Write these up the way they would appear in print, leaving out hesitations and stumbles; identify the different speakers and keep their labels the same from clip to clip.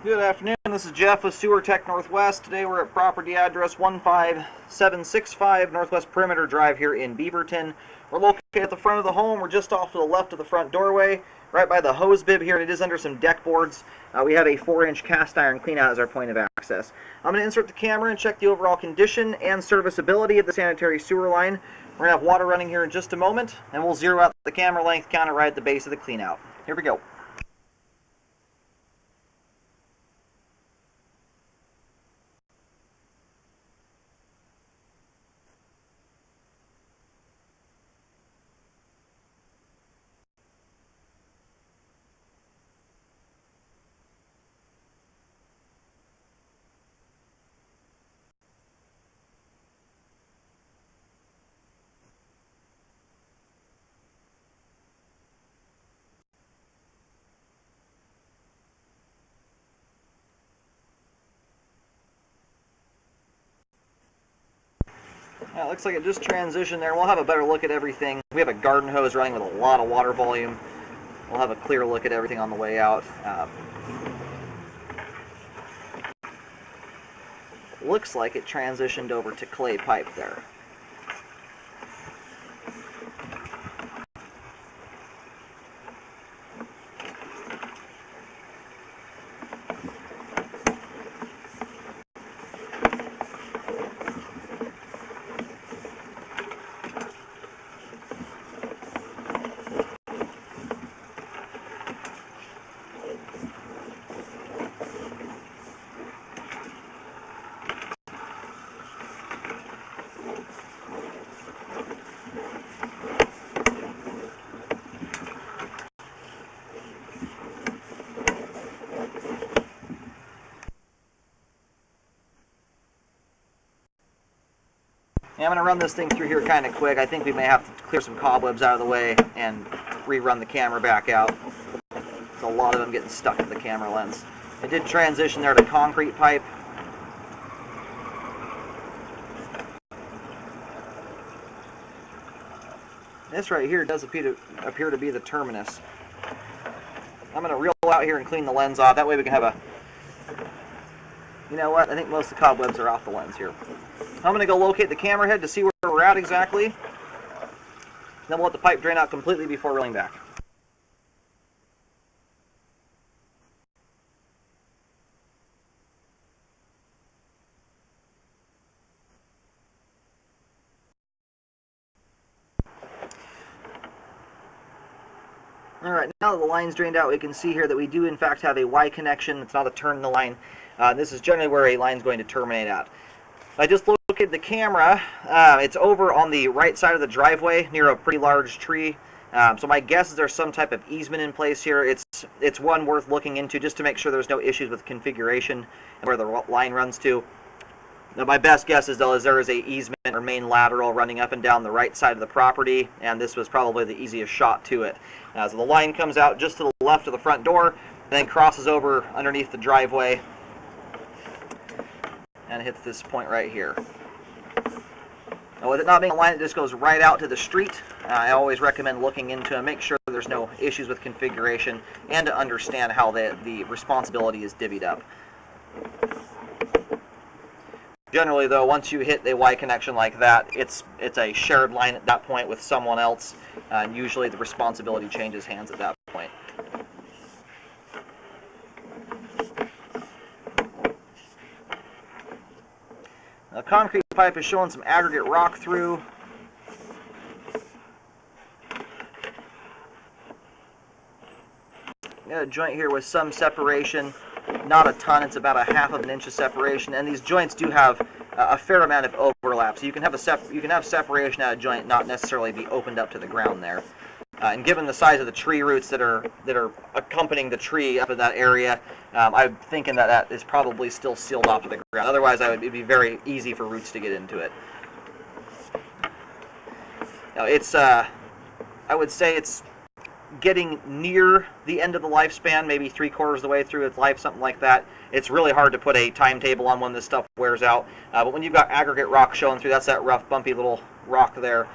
Speaker 1: Good afternoon, this is Jeff with Sewer Tech Northwest. Today we're at property address 15765 Northwest Perimeter Drive here in Beaverton. We're located at the front of the home. We're just off to the left of the front doorway, right by the hose bib here, and it is under some deck boards. We have a 4-inch cast iron cleanout as our point of access. I'm going to insert the camera and check the overall condition and serviceability of the sanitary sewer line. We're going to have water running here in just a moment, and we'll zero out the camera length counter right at the base of the cleanout. Here we go. Yeah, it looks like it just transitioned there. We'll have a better look at everything. We have a garden hose running with a lot of water volume. We'll have a clear look at everything on the way out. Looks like it transitioned over to clay pipe there. Yeah, I'm going to run this thing through here kind of quick. I think we may have to clear some cobwebs out of the way and rerun the camera back out. There's a lot of them getting stuck in the camera lens. It did transition there to concrete pipe. This right here does appear to be the terminus. I'm going to reel out here and clean the lens off. That way we can have a... You know what? I think most of the cobwebs are off the lens here. I'm going to go locate the camera head to see where we're at exactly. Then we'll let the pipe drain out completely before reeling back. Alright, now that the line's drained out, we can see here that we do in fact have a Y connection. It's not a turn in the line. This is generally where a line's going to terminate at. I just located the camera. It's over on the right side of the driveway near a pretty large tree. So my guess is there's some type of easement in place here. It's one worth looking into just to make sure there's no issues with configuration and where the line runs to. Now my best guess is though is there is a easement or main lateral running up and down the right side of the property, and this was probably the easiest shot to it. So the line comes out just to the left of the front door, and then crosses over underneath the driveway and hits this point right here. Now, with it not being a line that just goes right out to the street, I always recommend looking into and make sure there's no issues with configuration and to understand how the responsibility is divvied up. Generally though, once you hit a Y connection like that, it's a shared line at that point with someone else, and usually the responsibility changes hands at that point. The concrete pipe is showing some aggregate rock through. Got a joint here with some separation, not a ton, it's about a 1/2 inch of separation, and these joints do have a fair amount of overlap, so you can have separation at a joint, not necessarily be opened up to the ground there. And given the size of the tree roots that are accompanying the tree up in that area, I'm thinking that is probably still sealed off to the ground. Otherwise, it'd be very easy for roots to get into it. Now, I would say it's getting near the end of the lifespan, maybe 3/4 of the way through its life, something like that. It's really hard to put a timetable on when this stuff wears out. But when you've got aggregate rock showing through, that's that rough, bumpy little rock there.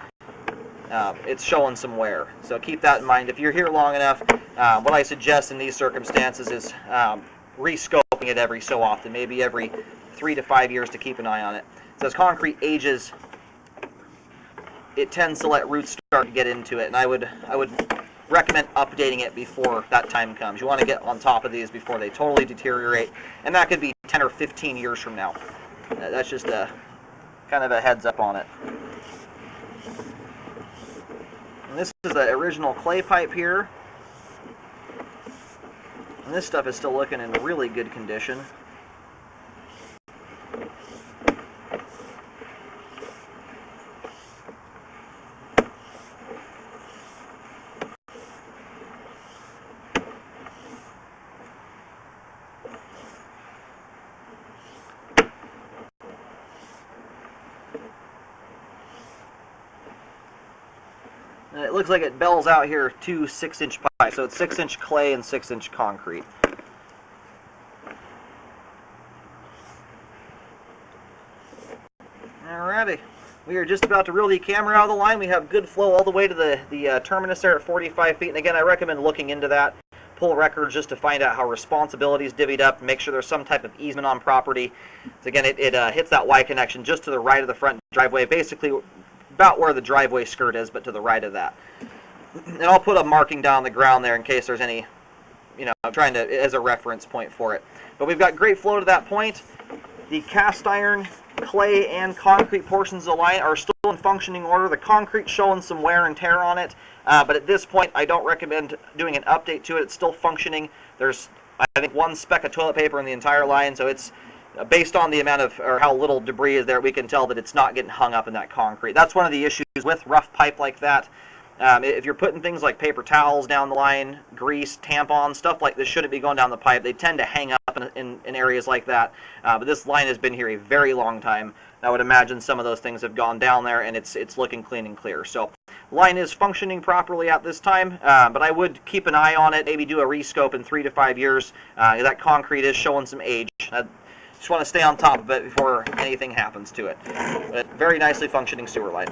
Speaker 1: It's showing some wear. So keep that in mind. If you're here long enough, What I suggest in these circumstances is re-scoping it every so often, maybe every 3 to 5 years, to keep an eye on it. So as concrete ages, it tends to let roots start to get into it, and I would recommend updating it before that time comes. You want to get on top of these before they totally deteriorate, and that could be 10 or 15 years from now. That's just a kind of a heads up on it. And this is the original clay pipe here. And this stuff is still looking in really good condition. And it looks like it bells out here 2 6-inch pipes, so it's 6-inch clay and 6-inch concrete. Alrighty, we are just about to reel the camera out of the line. We have good flow all the way to the terminus there at 45 feet, and again, I recommend looking into that. Pull records just to find out how responsibility is divvied up, make sure there's some type of easement on property. So again, it hits that Y connection just to the right of the front driveway, basically about where the driveway skirt is, but to the right of that. And I'll put a marking down the ground there in case there's any, I'm trying to, as a reference point for it. But we've got great flow to that point. The cast iron, clay, and concrete portions of the line are still in functioning order. The concrete's showing some wear and tear on it, but at this point, I don't recommend doing an update to it. It's still functioning. There's, I think, 1 speck of toilet paper in the entire line, so it's based on the amount of, or how little debris is there, we can tell that it's not getting hung up in that concrete. That's one of the issues with rough pipe like that. If you're putting things like paper towels down the line, grease, tampons, stuff like this shouldn't be going down the pipe. They tend to hang up in areas like that. But this line has been here a very long time. I would imagine some of those things have gone down there, and it's looking clean and clear. So line is functioning properly at this time, but I would keep an eye on it, maybe do a rescope in 3 to 5 years. That concrete is showing some age. Just want to stay on top of it before anything happens to it. But very nicely functioning sewer line.